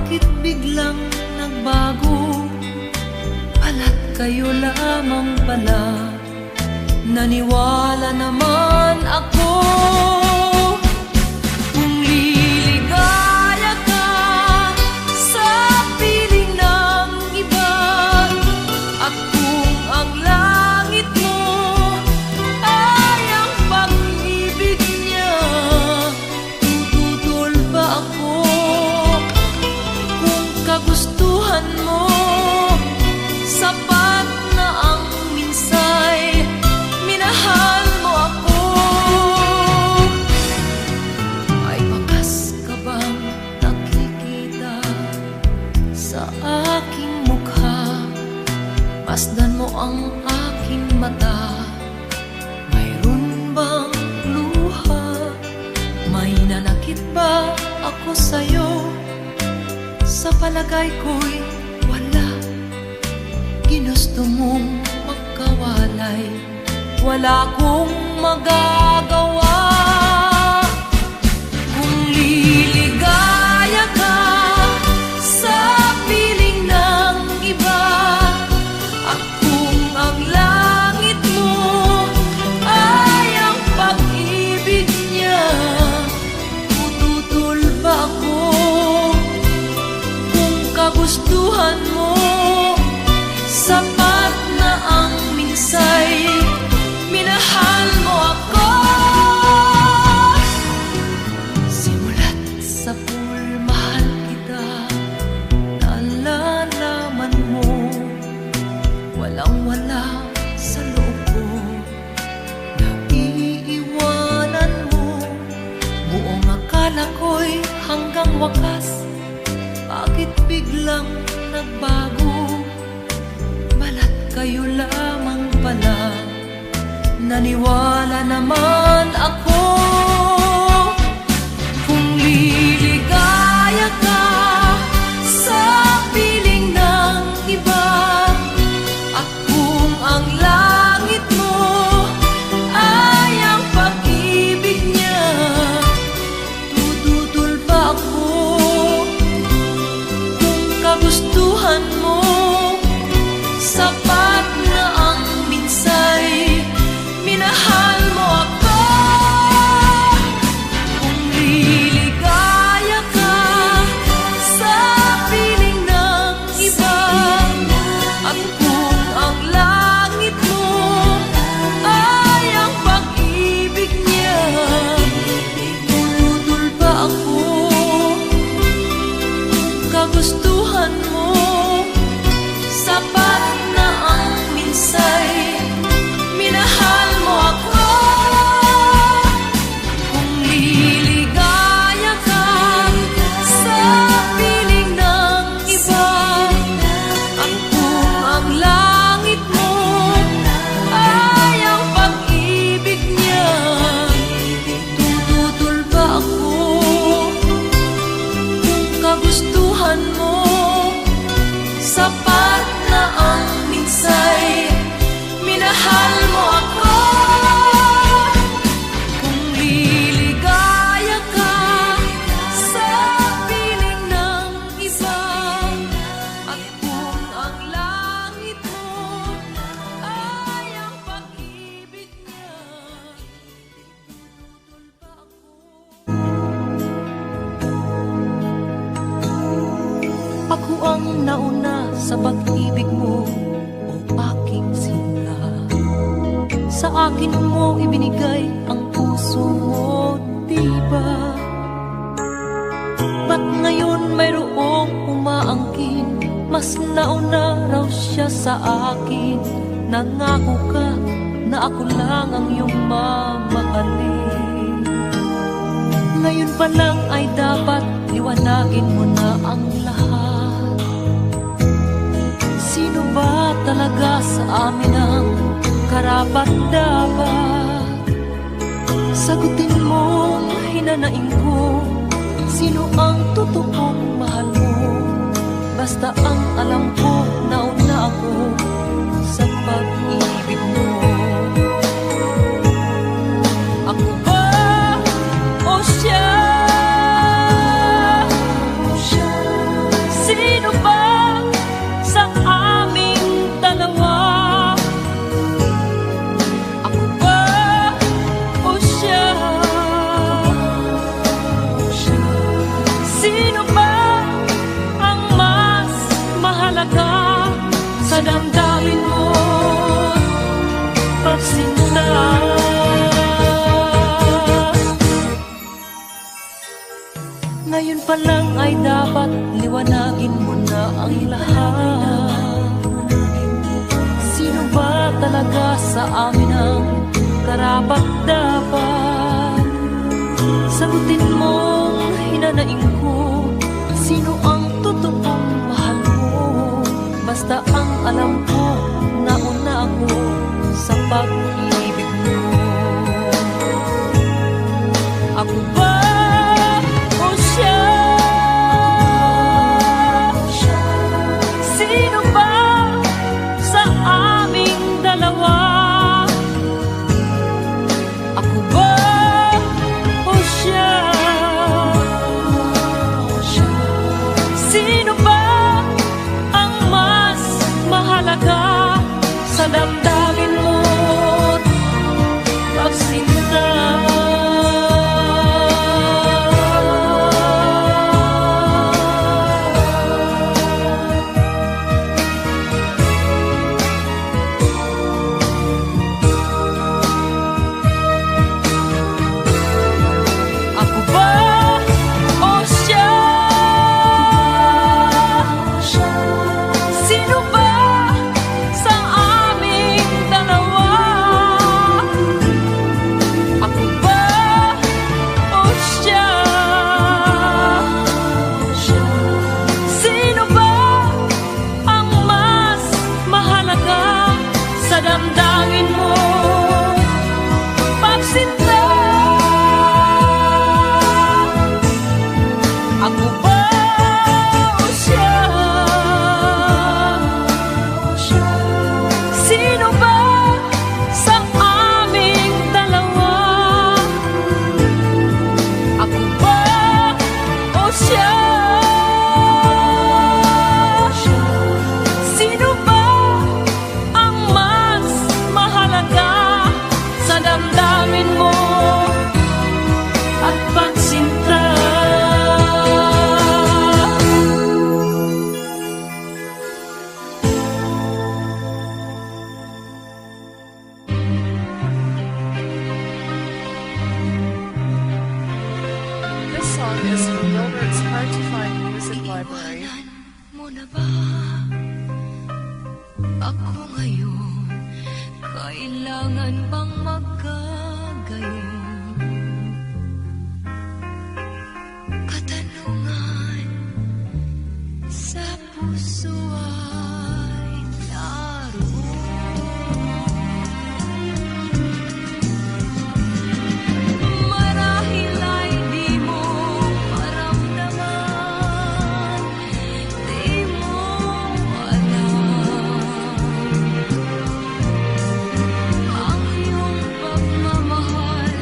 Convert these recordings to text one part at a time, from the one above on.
Bakit biglang nagbago? Pala't kayo lamang pala. Naniwala naman ako. Kung liligaya ka sa piling ng iba, at kung ang langit mo ay ang pag-ibig niya, tututol ba ako? Kung kagustuhan mo, sapat na ang minsay, minahal mo ako. Ay bakas ka bang nakikita sa aking mukha? Masdan mo ang aking mata. Mayroon bang luha? May nanakit ba ako sa'yo? Sa palagay ko'y wala. Ginusto mong magkawalay, wala akong magagawa. Kung liligaya ka sa piling ng iba, at kung ang langit mo ay ang pag-ibig niya, tututol ba ako? Kung kagustuhan mo, sapat na ang minsay, minahal mo ako. Simulat sa pool, mahal kita. Nalalaman mo, walang-wala sa loob ko. Naiiwanan mo, buong akala ko'y hanggang wakas. Bakit biglang nagbago? Balat kayo lamang pala. Naniwala naman ako. Kung liligaya ka sa piling ng iba, at kung ang langit mo ay ang pag-ibig niya, tututol ba ako? Kung kagustuhan mo, sapat na ang minsay, minahal mo ako. Kung liligaya ka sa piling ng iba, at kung ang langit mo ay ang pag-ibig niya, tututol ba ako? Kagustuhan mo, sapat na ang minsay, minahal mo ako. Kung liligaya ka sa piling ng iba, at kung ang langit mo ay ang pag-ibig niya, tututol ba ako? Kung kagustuhan mo, sapat na ang minsay, minahal mo ako. Kung liligaya ka sa piling ng iba, at kung ang langit mo ay ang pag-ibig niya, tututol ba ako? Ako ang nauna sa pag-ibig mo, o aking sinta. Sa akin mo ibinigay ang puso mo, diba? Ba't ngayon mayroong umaangkin? Mas nauna raw siya sa akin. Nangako ka na ako lang ang iyong mamahalin. Ngayon pa lang ay dapat liwanagin mo na ang lahat. Sino ba talaga sa amin ang karapat-dapat? Sagutin mo, hinanain ko, sino ang totoong mahal mo? Basta ang alam ko, nauna ako sa pag-ibig mo. Ako ba o siya? Ngayon pa lang ay dapat liwanagin mo na ang lahat. Sino ba talaga sa amin ang karapat-dapat? Sagutin mong hinanaing ko, sino ang totoong mahal mo? Basta ang alam ko, nauna ako sa pag-ibig mo. Ako ba o siya? Sino ba sa aming dalawa? Ako ba o siya? Sino ba ang mas mahalaga sa damdamin mo't pagsinta? Ako ba o siya? Sino ba sa aming dalawa? Ako ba o siya? Sino ba ang mas mahalaga sa damdamin mo? Pagsinta. Ako ba o siya? Sino ba sa aming dalawa? Ako ba o siya? Sino ba ang mas mahalaga sa damdamin mo at pagsinta? This song is from Gilbert's Hard to Find Music Library. Iiwanan mo na ba ako ngayon? Kailangan bang magkagayon? Katanungan sa puso ay naroon. Marahil ay di mo maramdaman, di mo alam ang iyong pagmamahal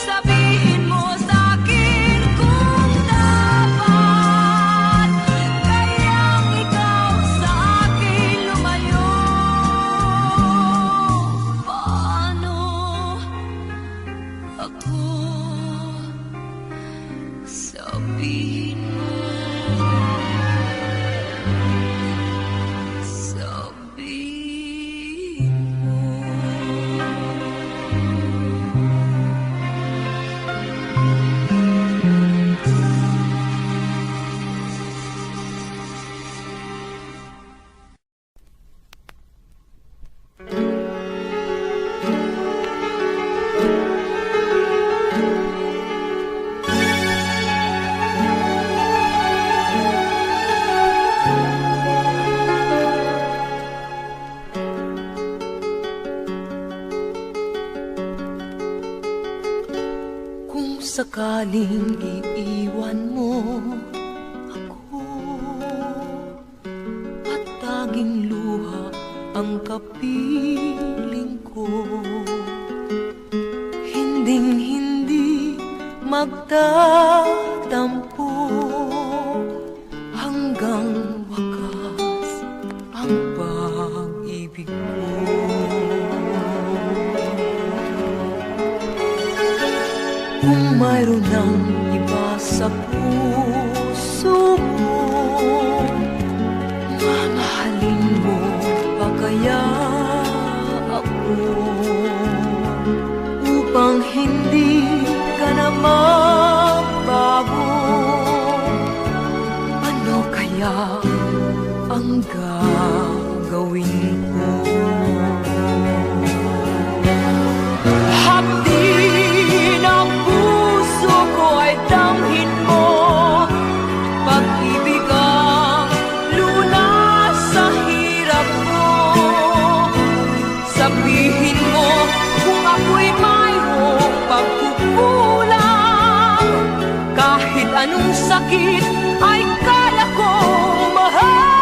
sabihin mo sa'kin kung dapat kayang ikaw sa akin lumayo. Paano ako sabihin mo? Sakaling iiwan mo ako at tanging luha ang kapiling ko, hinding-hindi magtatampo hanggang wakas ang pag-ibig ko. Kung mayroon ng iba sa puso mo, mamahalin mo pa kaya ako? Upang hindi ka na magbago, ano kaya ang gagawin ko? Damhin mo, pag-ibig ang lunas sa hirap mo. Sabihin mo kung ako'y mayroong pagkukulang, kahit anong sakit ay kaya kong mahal.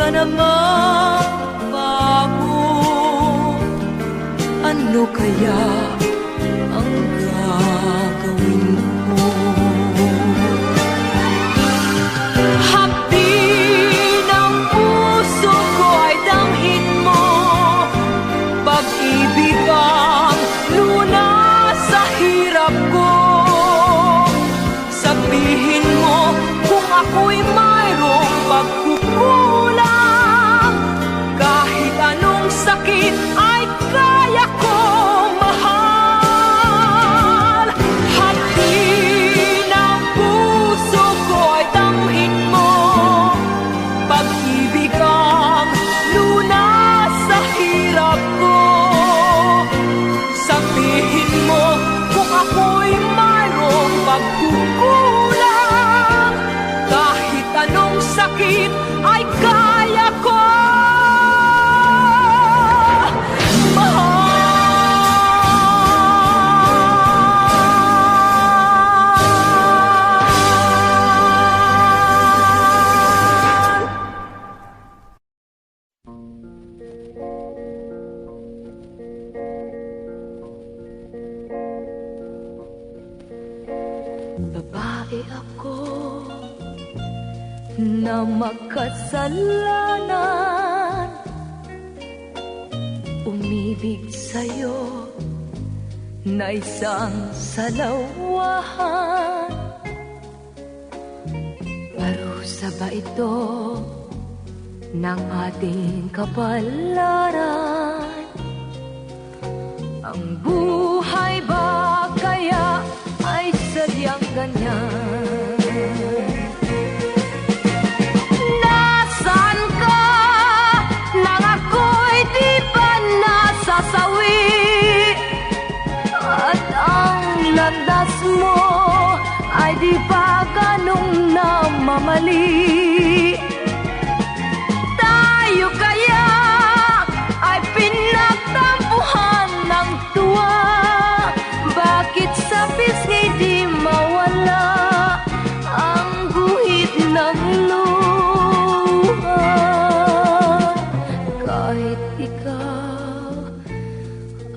Na magbago, ano kaya ang gagawin ko? Hapdi ng puso ko ay damhin mo, pag-ibig ang lunas sa hirap ko. Sabihin mo kung ako'y mayroong pagkukulang, sakit ay kaya kong mahal. Hati ng puso ko ay damhin mo, pag-ibig ang lunas sa hirap ko. Sabihin mo kung ako'y mayroong pagkukulang, kahit anong sakit ay kaya ko. Babae ako na makasalanan, umibig sa'yo na isang salawahan. Parusa ba ito ng ating kapalaran? Ang buhay ba kaya ay sadyang ganyan? Nasaan ka nang ako'y di ba nasasawi? At ang landas mo ay di ba ganong namamali? Tayo kaya Kahit ikaw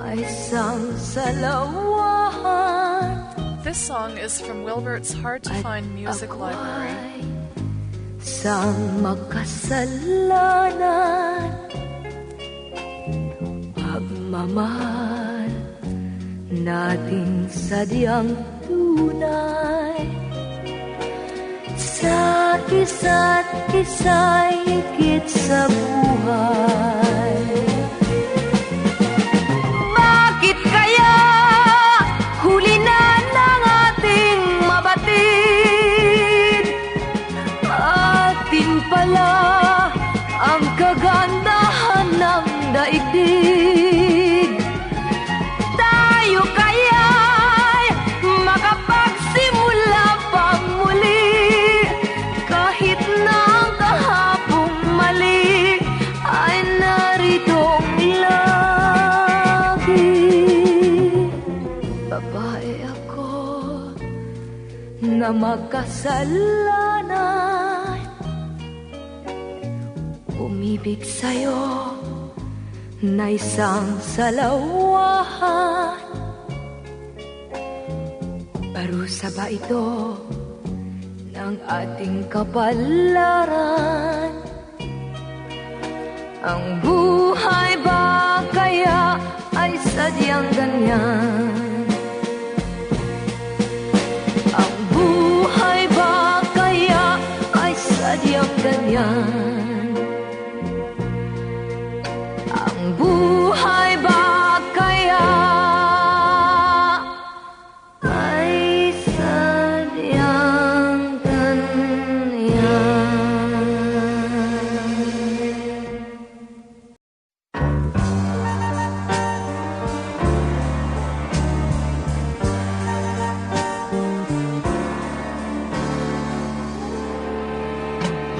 ay sangsalawahan, This song is from Wilbert's Hard to Find Music Library. Sang makasalanan, pagmamahal nating sadyang tunay, sa isa't isa'y higit sa buhay. Bakit kaya huli na ng ating mabatid? Atin pala ang kagandahan ng daigdig. Tayo kaya'y makapagsimula pa muli, kahit na ang kahapong mali ay naritong lagi. Babae ako na makasalanan, umibig sa'yo na isang salawahan. Parusa ba ito ng ating kapalaran? Ang buhay ba kaya ay sadyang ganyan? Ang buhay ba kaya ay sadyang ganyan? Ang buhay ba kaya ay sadyang ganyan?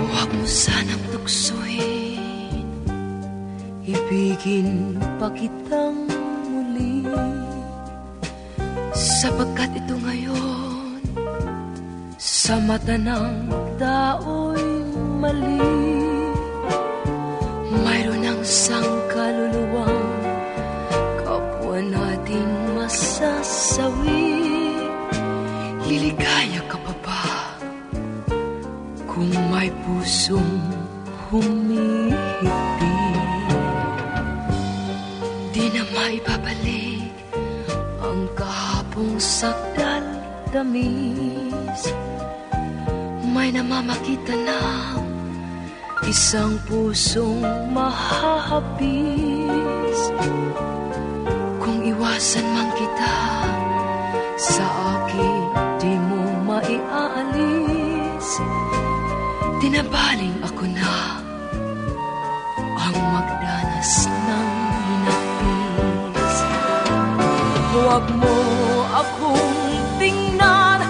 Huwag mo sanang tuksohin, ibigin pa kitang muli, sapagkat ito ngayon sa mata ng tao'y mali. Mayroon ang sangkaluluwang kapwa natin masasawi. Liligaya ka pa ba kung may pusong humihigpit? Di na maibabalik ang kahapong sakdal tamis. May namamakita ng isang pusong mahahapis. Kung iwasan man kita, sa akin di mo maiaalis. Tinabaling ako na ang magdanas ng hinapis. Huwag mo akong tingnan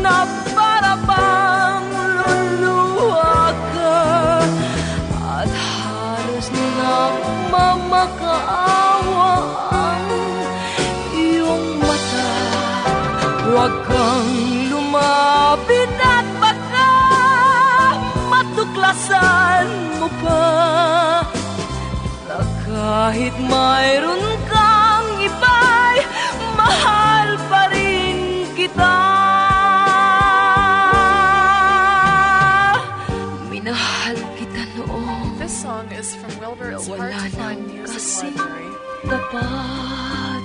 na para bang luluha ka, at halos nagmamakaawa ang iyong mata. Huwag kang lumapit at baka matuklasan mo pa na kahit mayroon kang iba'y mahal pa rin kita. Minahal kita noon. This song is from Wilbert's Hard Wala to Find nang Music kasing Library. tapat,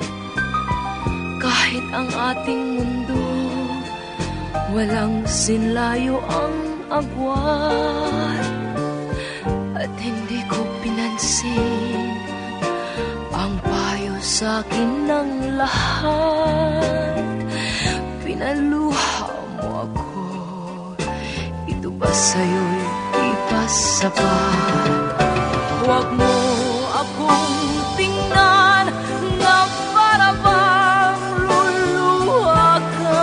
kahit ang ating mundo walang sinlayo ang agwat. At hindi ko pinansin ang payo sa'kin ng lahat. Pinaluha mo ako, ito ba sa'yo'y ipasapat? Huwag mo akong tingnan na para bang luluha ka,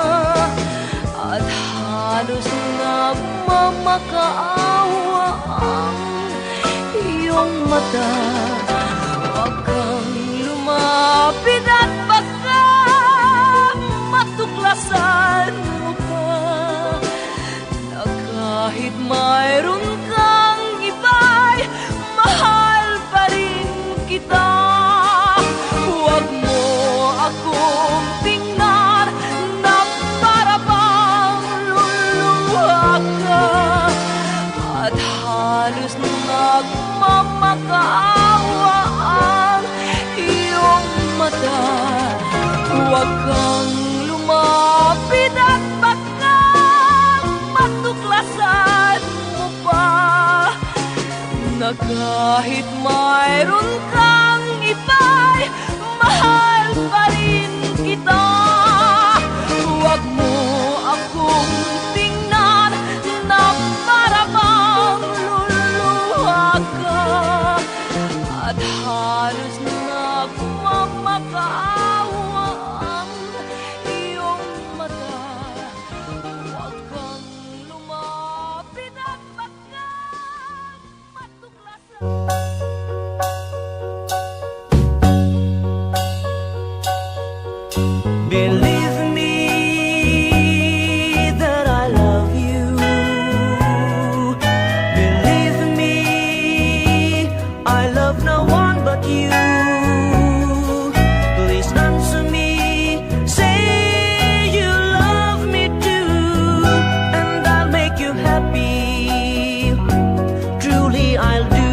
at halos nagmamakaawa ang iyong mata. Huwag kang lumapit at baka matuklasan mo pa na kahit mayroon kang iba'y mahal pa rin kahit mayroon kang iba'y mahal pa rin kita. Huwag mo akong tingnan na para bang luluha ka, at halos nagmamakaawa ang iyong mata. Huwag kang lumapit at baka matuklasan. Believe me that I love you. Believe me, I love no one but you. Please answer me, say you love me too, and I'll make you happy. Truly I'll do.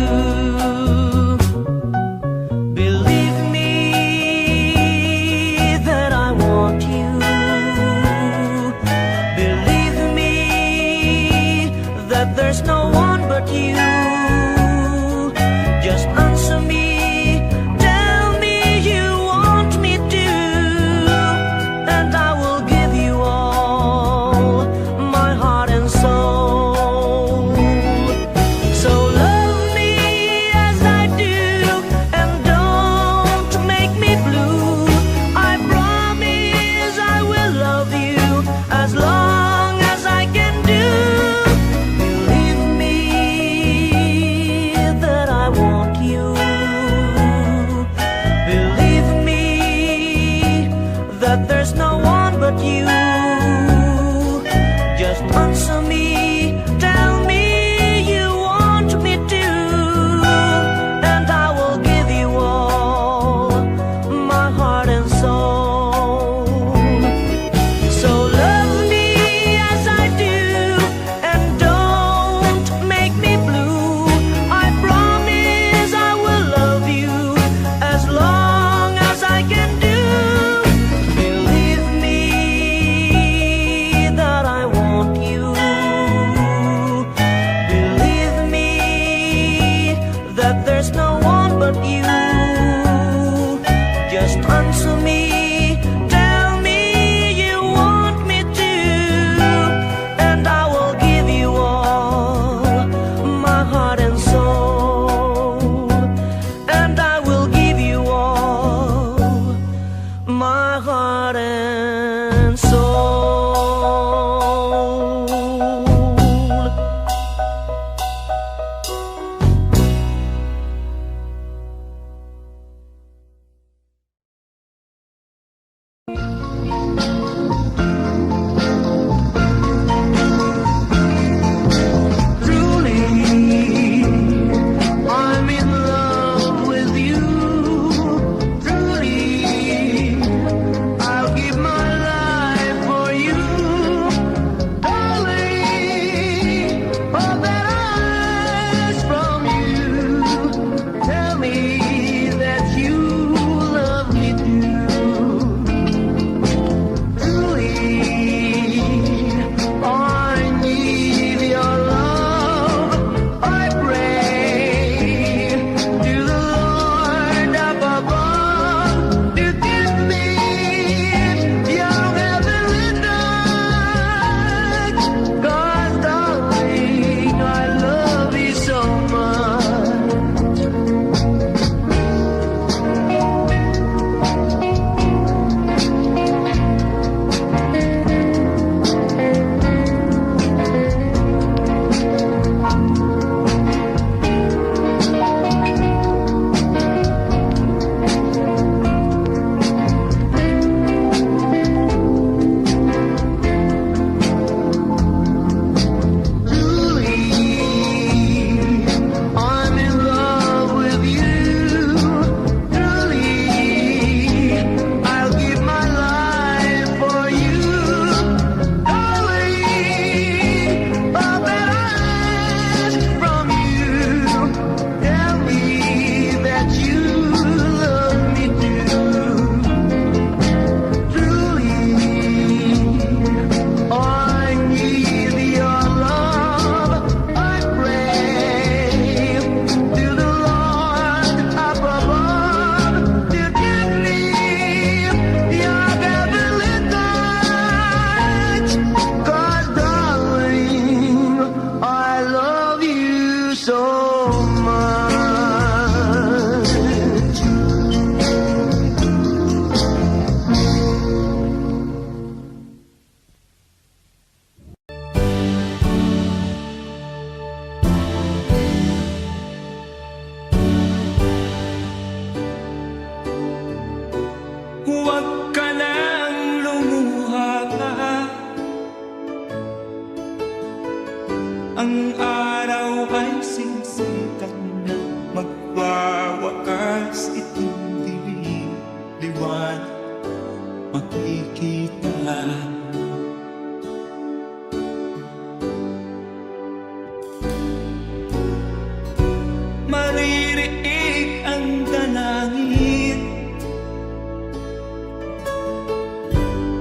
Believe me that I want you. Believe me that there's no one but you. Just answer me,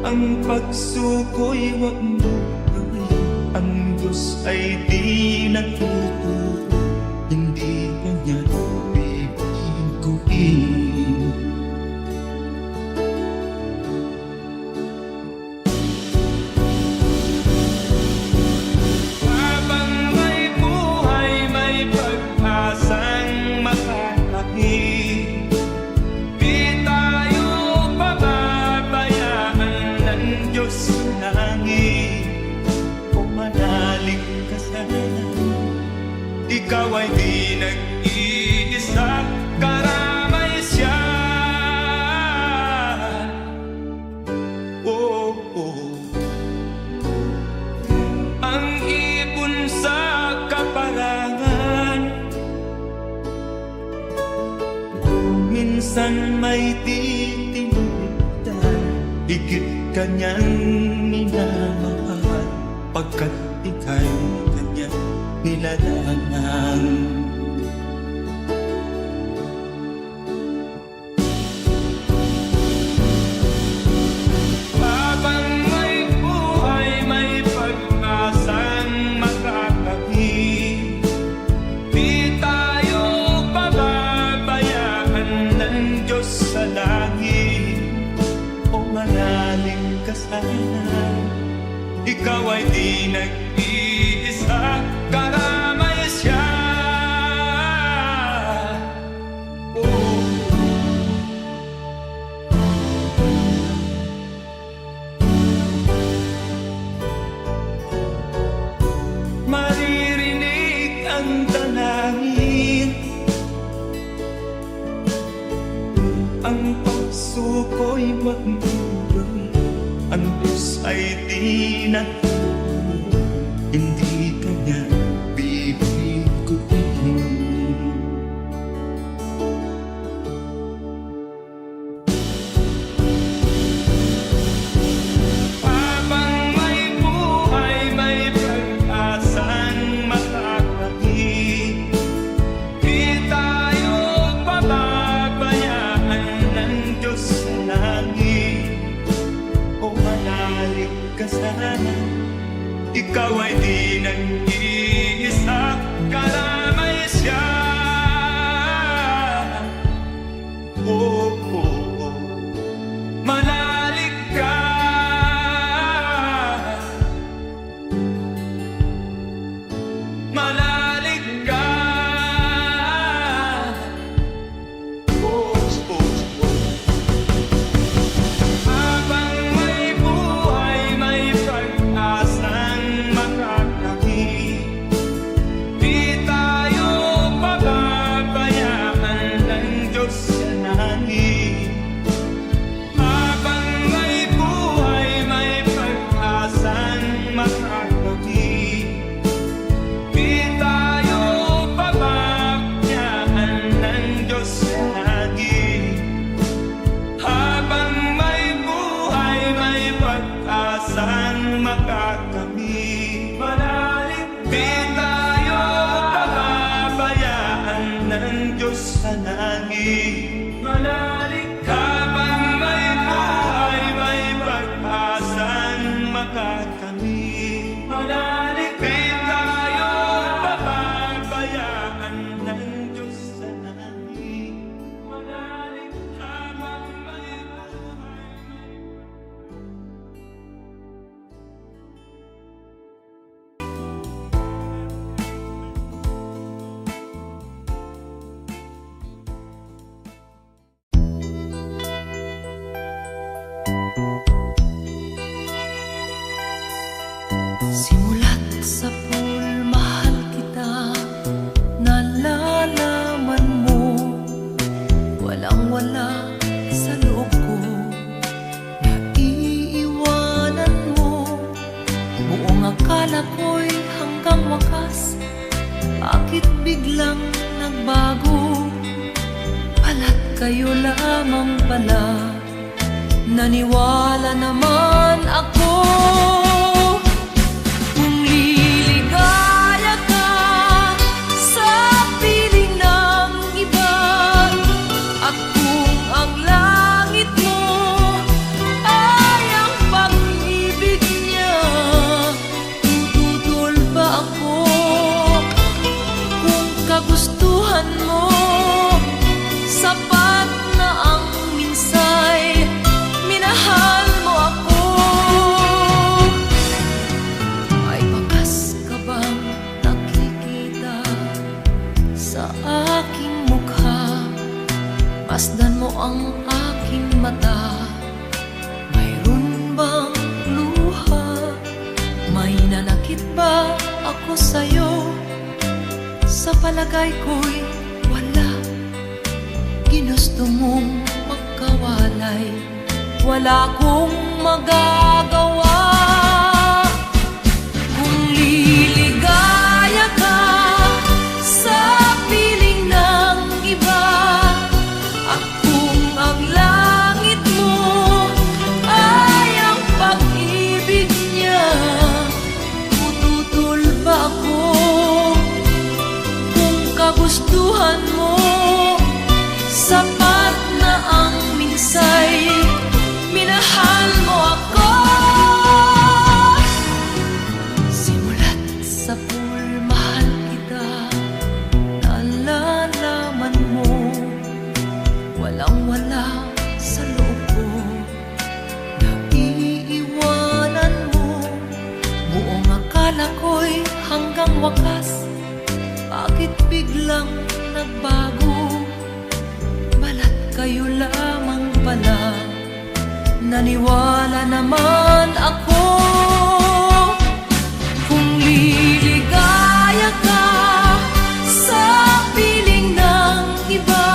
Ang pagsuko'y wag mo gawin. Ang Diyos ay di natuturo, hindi pa niya bibiguin. Habang may buhay, may pag-asang makakakit. Di tayo pababayaan ng Diyos sa langit. Kung manalig ka sana, ikaw ay di nag-iisa, karamay siya. Oh, oh. Ang ipon sa kaparangan, minsan may titinitan. Higit kanyang minamahal, pagkat ika'y kanyang nilalangan. Habang may buhay, may pag-asang makakakit. Di tayo pababayaan ng Diyos sa langit. O manalig ka sana, ikaw ay di nag-iisa, karamay siya. Oh. Maririnig ang dalangin, ang pagsuko'y magmumulong. Ang Diyos ay di natuturo, hindi kanya bibiguin. Habang may buhay, may pag-asang makakakit. Di tayo pababayaan ng Diyos sa langit. O manalig ka sana, ikaw ay di nag-iisa, karamay siya. Oh, oh, oh. Manalig ka, manalig ka. Oh, oh, oh. Habang may buhay, may pag-asang makakakit. Di tayo pababayaan ng Diyos sa langit. Habang may buhay, may pag-asang makakakit. Di tayo pababayaan ng Diyos sa langit. Habang may buhay, may pag-asang makakamit. Manalig, di tayo pababayaan ng Diyos sa langit. Manalig, habang may buhay, may pag-asang makakamit. Manalig, di tayo pababayaan ng Diyos sa langit. Manalig, habang may buhay. Simulat sa pool, mahal kita, nalalaman mo, walang-wala sa loob ko, naiiwanan mo. Buong akala ko'y hanggang wakas, bakit biglang nagbago? Pala't kayo lamang pala, naniwala naman ako. Kung liligaya ka sa piling ng iba, at kung ang langit mo ay ang Masdan mo ang aking mata. Mayroon bang luha? May nanakit ba ako sa'yo? Sa palagay ko'y wala. Ginusto mong magkawalay, wala kong magagawa. Kung liligaya ka sa piling ng iba, at kung ang langit mo ay ang pag-ibig niya, tututol ba ako? Kung kagustuhan mo, sapat na ang minsay, minahal mo ako. Simulat sa pool, mahal kita, nalalaman mo, walang-wala sa loob ko, naiiwanan mo. Buong akala ko'y hanggang wakas, bakit biglang nagbago? Balat kayo lamang pala, naniwala naman ako. Kung liligaya ka sa piling ng iba,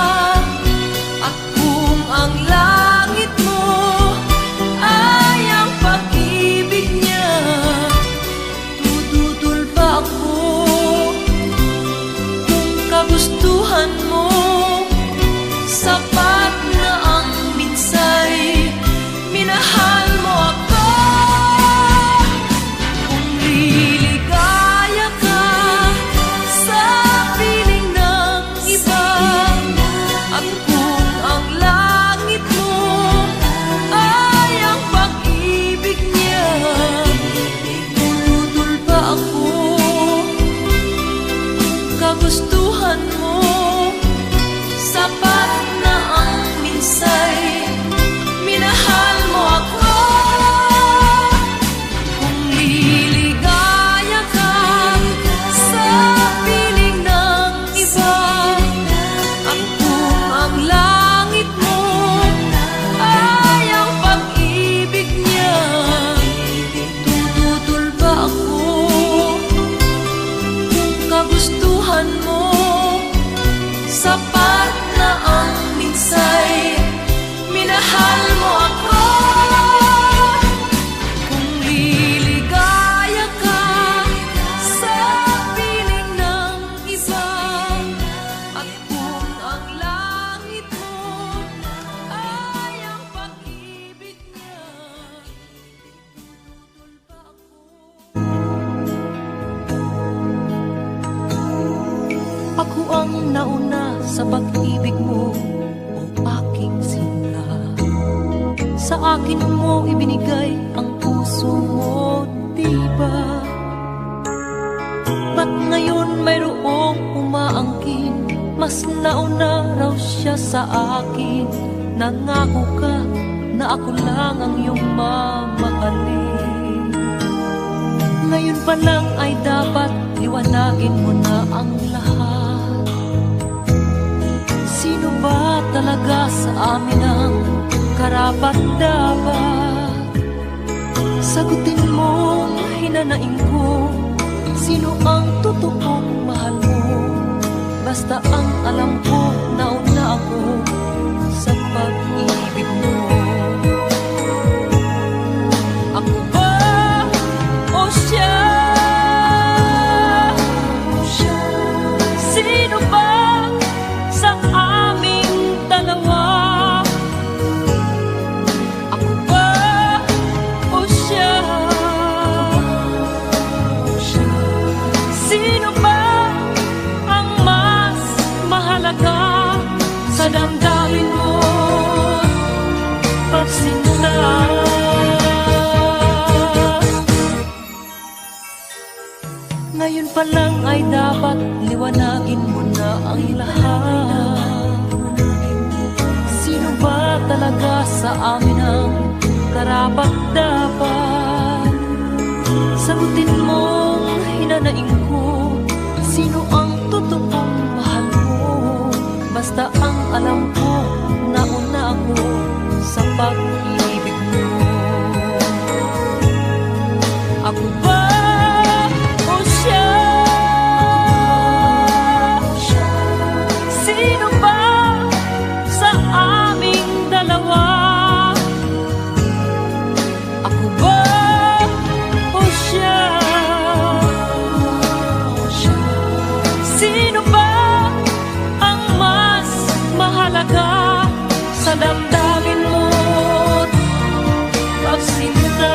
at kung ang langit mo ay ang pag-ibig niya, tututol ba ako? Kung kagustuhan mo, sapat na ang minsay, minahal mo ako. Kung liligaya ka sa piling ng iba, at kung ang langit mo ay ang pag-ibig niya, tututol ba ako? Kagustuhan mo, sapat na ang minsay, minahal mo ako. Kung liligaya ka sa piling ng iba, at kung ang langit mo ay ang pag-ibig niya, tututol ba ako? Kung kagustuhan mo, sapat na ang minsay, minahal mo ako. Kung liligaya ka sa piling ng iba, at kung ang langit mo ay ang pag-ibig niya, tututol ba ako? Ako ang nauna sa pag-ibig mo, o aking sinta. Sa akin mo ibinigay ang puso mo, diba? Ba't ngayon mayroong umaangkin? Mas nauna raw siya sa akin. Nangako ka na ako lang ang iyong mamahalin. Ngayon pa lang ay dapat liwanagin mo na ang lahat. Sino ba talaga sa amin ang karapat-dapat? Sagutin mo, hinanaing ko, sino ang totoong mahal mo? Basta ang alam ko, nauna ako sa pag-ibig mo. Ako ba o siya? Sino ba sa aming dalawa? Ako ba o siya? Sino ba ang mas mahalaga sa damdamin mo? Pagsinta. Ngayon pa lang ay dapat liwanagin mo na ang lahat. Sino ba talaga sa amin ang karapat-dapat? Sagutin mong hinanaing ko, sino ang totoong mahal mo? Basta ang alam ko, ako sa pag-ibig mo. Ako ba o siya? Sino ba sa aming dalawa? Ako ba o siya? Sino ba ang mas mahalaga sa damdamin mo't pagsinta?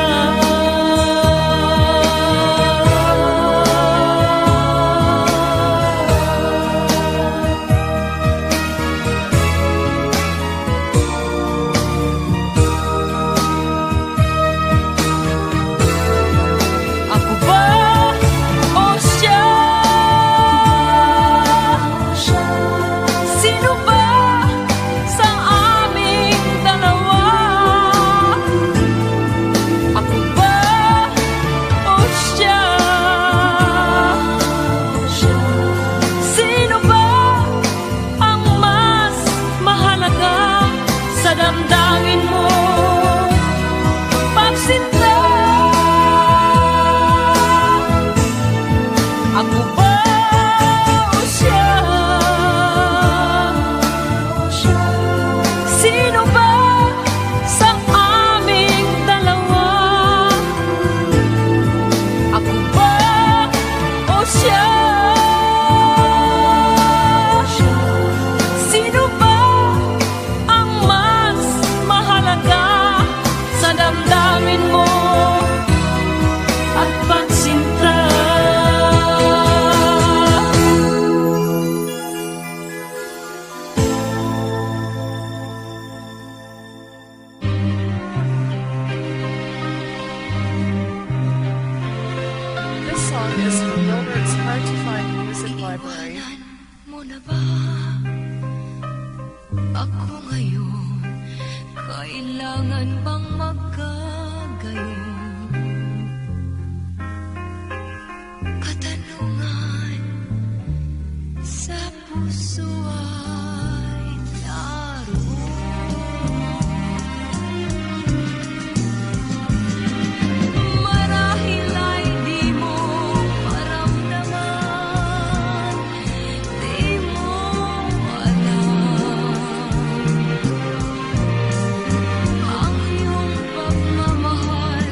Ako ba o siya? Sino ba sa aming dalawa? Ako ba o siya? Sino ba ang mas mahalaga sa damdamin mo? Pagsinta. Ako ba o siya? Sino ba sa aming dalawa? Ako ba o siya? Sino ba ang mas mahalaga sa damdamin mo at pagsinta? This song is from Gilbert's Hard to Find Music Library. Iiwanan mo na ba ako ngayon? Kailangan bang magkagayon? Katanungan sa puso ay naroon. Marahil ay di mo maramdaman, di mo alam ang iyong pagmamahal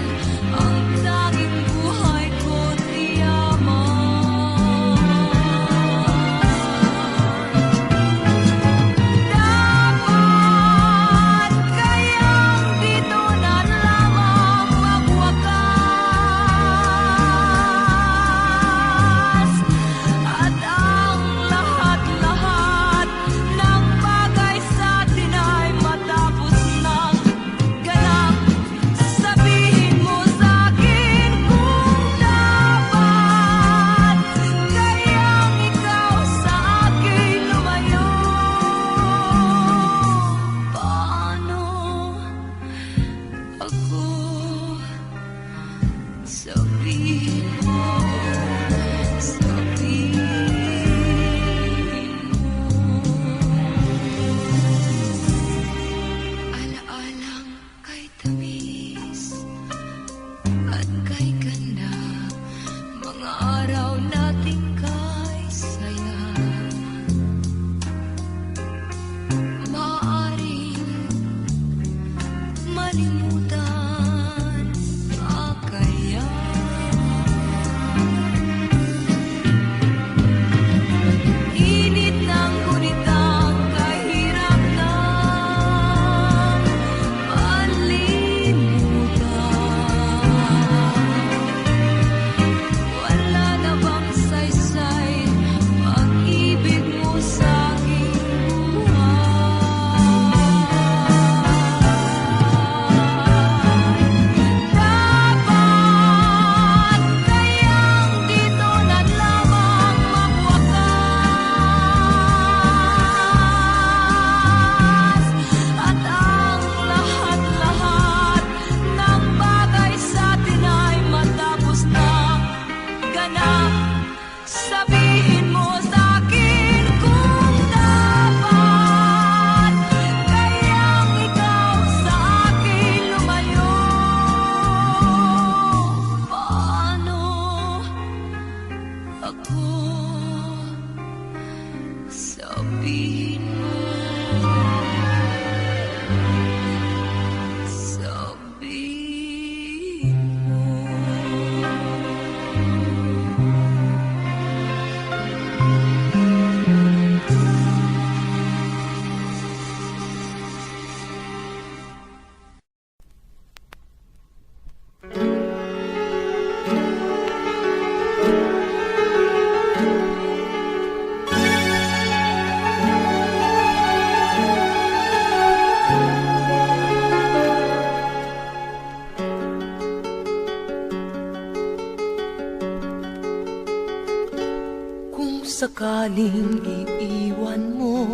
sakaling iiwan mo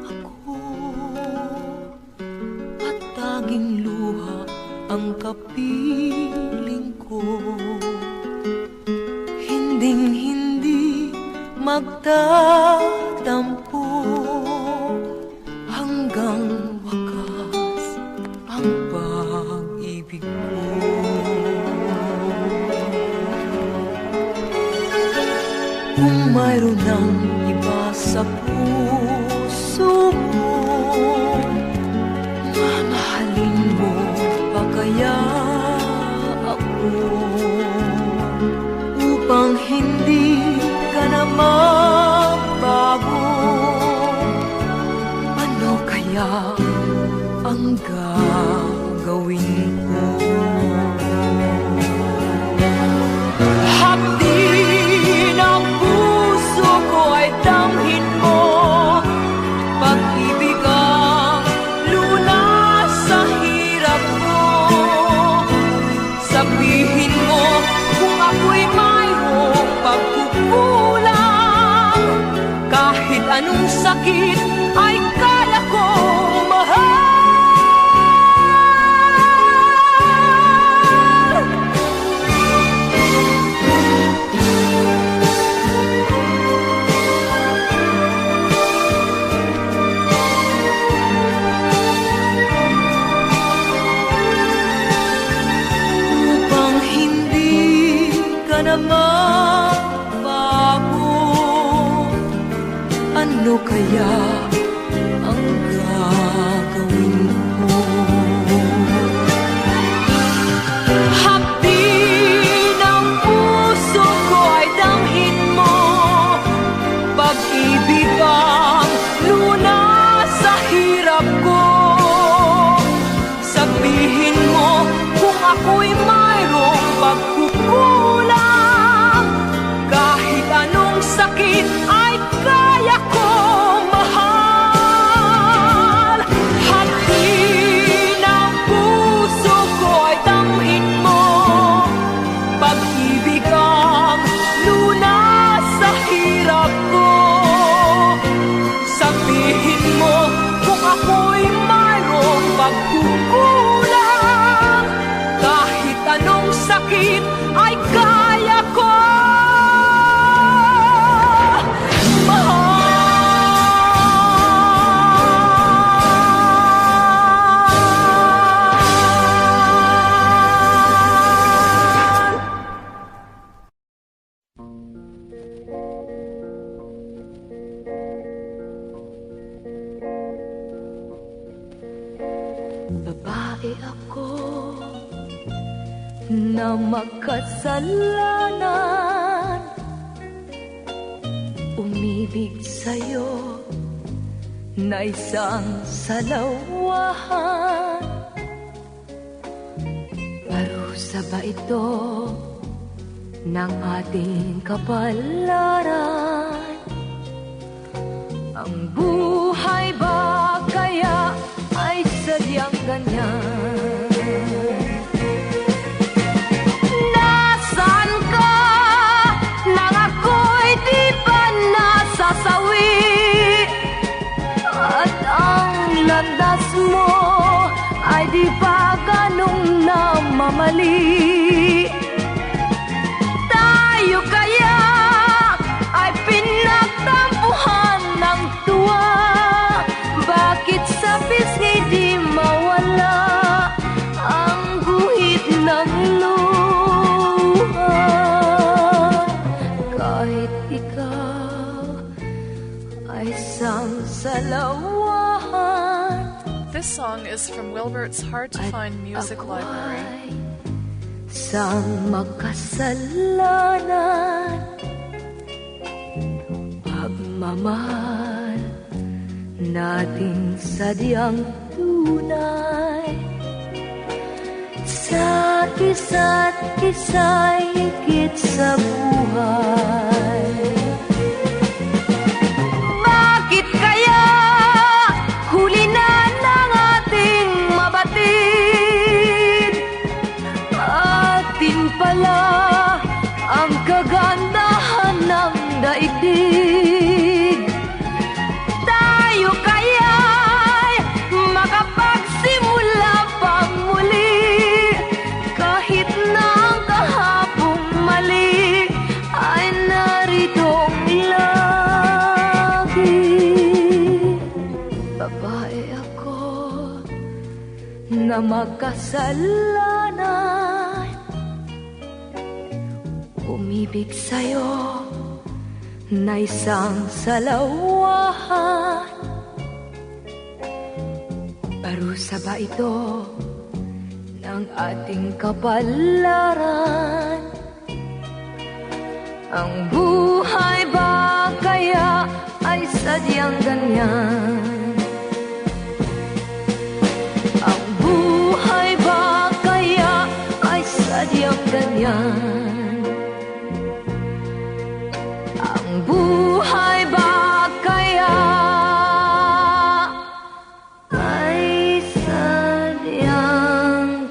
ako at tanging luha ang kapiling ko, hinding-hindi magtatampo hanggang wakas ang pag-ibig mo. Kung mayroon ng iba sa puso mo, mamahalin mo pa kaya ako upang hindi ka na magbago? Ano kaya ang gagawin ko? Hapdi ng puso ko ay damhin mo, pag-ibig ang lunas sa hirap ko. Sabihin mo kung ako'y mayroong pagkukulang, kahit anong sakit ay kaya kong mahal. Upang hindi ka na magbago, ano kaya ang gagawin ko? Hapdi ng puso ko ay damhin mo, pag-ibig ang lunas sa hirap ko. Sabihin mo kung ako'y mayroong pagkukulang, kahit anong sakit ay kaya kong mahal. Hati ng puso ko ay damhin mo, pag-ibig ang lunas sa hirap ko. Sabihin mo kung ako'y mayroong pagkukulang, kahit anong sakit ay kaya ko mahal. Babae ako na makasalanan, umibig sa'yo na isang salawahan. Parusa ba ito ng ating kapalaran? Ang buhay ba kaya ay sadyang ganyan? Nasaan ka nang ako'y di ba nasasawi? At ang landas mo ay di ba ganong namamali? Tayo kaya ay pinagtampuhan ng tuwa, bakit sa pisngi di mawala ang guhit ng luha? Kahit ikaw ay isang salawahan, This song is from Wilbert's Hard to Find Music Library. sang makasalanan, pagmamahal nating sadyang tunay, sa isa't isa'y higit sa buhay. Bakit kaya huli na ng ating mabatid? Atin pala ang kagandahan ng daigdig. ako na makasalanan, umibig sa'yo na isang salawahan. Parusa ba ito ng ating kapalaran? Ang buhay ba kaya ay sadyang ganyan? Ang buhay ba kaya ay sadyang ganyan? Ang buhay ba kaya ay sadyang ganyan?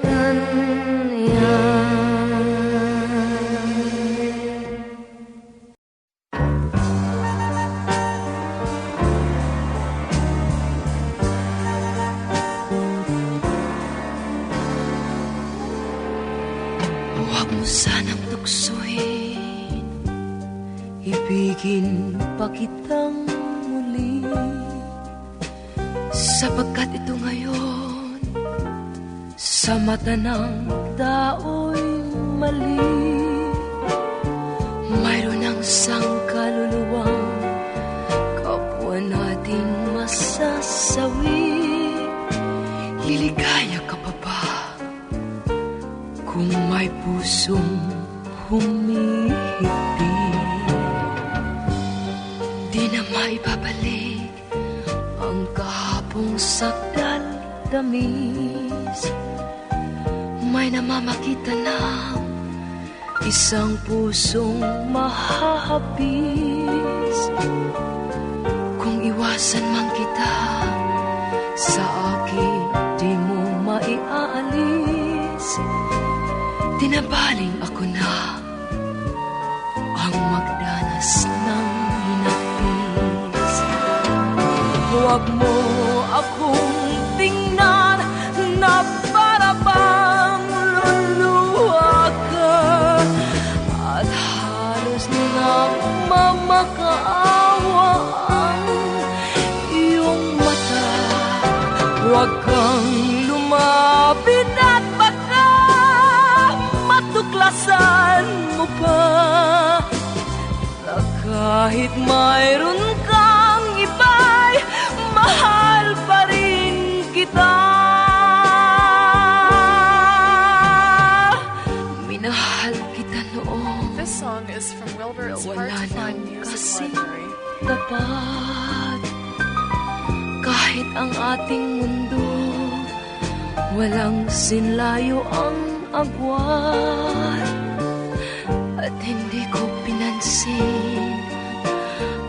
Huwag mo sanang tuksohin, ibigin pa kitang muli, sapagkat ito ngayon sa mata ng tao'y mali. Mayroon ang sangkaluluwang kapwa natin masasawi. Liligaya ka pa ba kung may pusong humihigpit? Di na maibabalik ang kahapong sakdal tamis. May namamakita ng isang pusong mahahapis. Kung iwasan man kita sa akin, di mo maiaalis. Tinabaling ako na ang magdanas ng hinapis. Huwag mo akong tingnan na para bang luluha ka, at halos nagmamakaawa ang iyong mata. Huwag kang lumapit at baka matuklasan mo pa na kahit mayroon kang iba'y mahal pa rin kita. Minahal kita noon, This song is from Wilbert's Hard wala to Find nang Music kasing Library. tapat. Kahit ang ating mundo walang sinlayo ang agwat, at hindi ko pinansin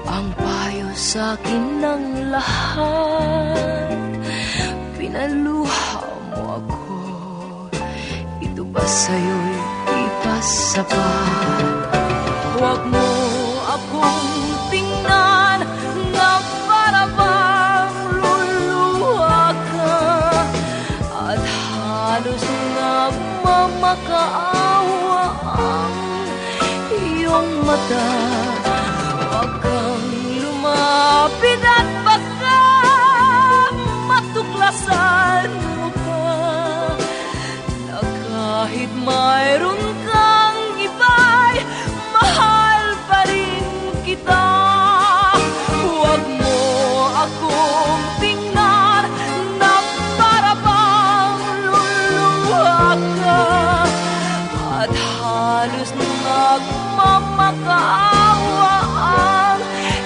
ang payo sa'kin ng lahat. Pinaluha mo ako, ito ba sa'yo'y ipasapat? Huwag mo akong tingnan na para bang luluha ka, at halos nagmamakaawa ang iyong mata. Huwag kang lumapit at baka matuklasan mo pa na kahit mayroon kang iba'y mahal pa rin kita. Huwag mo akong tingnan na para bang luluha ka, at halos nagmamakaawa ang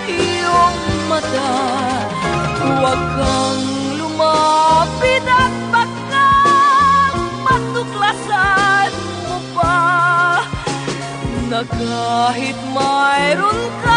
iyong mata. Huwag kang lumapit at baka matuklasan mo pa na kahit mayroon ka